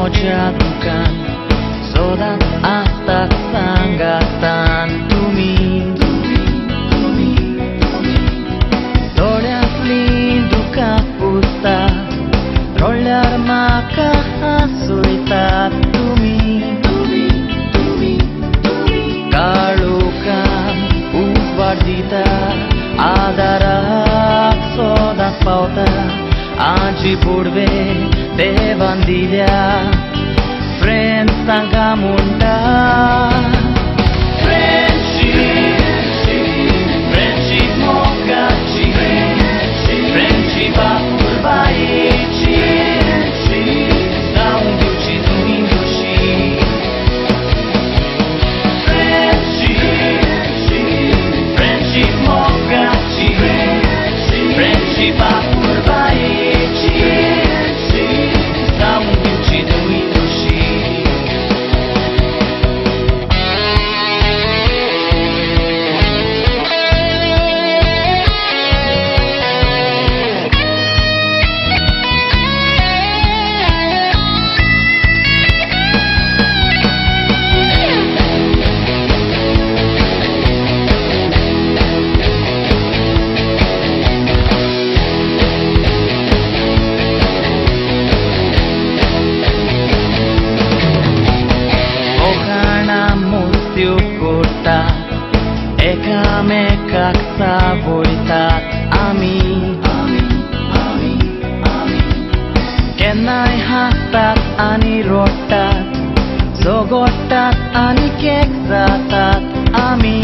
jadukan sodat astak sanggatan tumi dolyatli duka pusta rollar maka hasuitat tumi kalukan uvardita adarak sodat pauta aji purve devandilya friends tangamunda friendship mokachi friendship apurvaichi saunduchi duindoshi friendship mokachi friendship apurvaichi saunduchi duindoshi Ekamekak savoitat ami Kenai hatat ani rotat Zogotat ani keksatat ami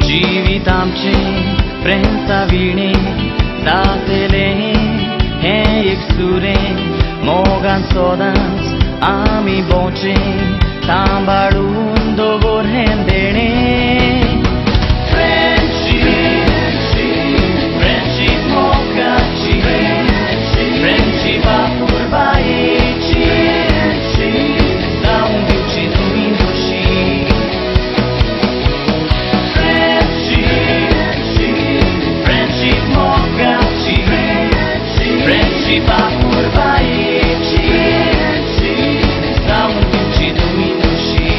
Jivitamche prensa vine Datele he iksure Mogan sodans ami bonche Tambarun dogor hendene friendship mokachi friendship apurvaichi saunduchi duindoshi friendship mokachi friendship apurvaichi saunduchi duindoshi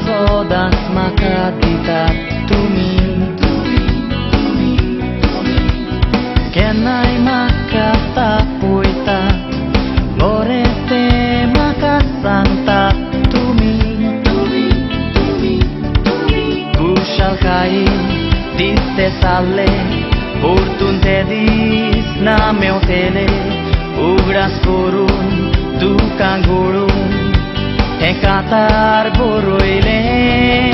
Sodat makaditat tumi Kenai makata puita Borete makasanta tumi Kushal kai diste sale Urtun tedis na meu tele Ugras korun dukan gurun Ekatar boroile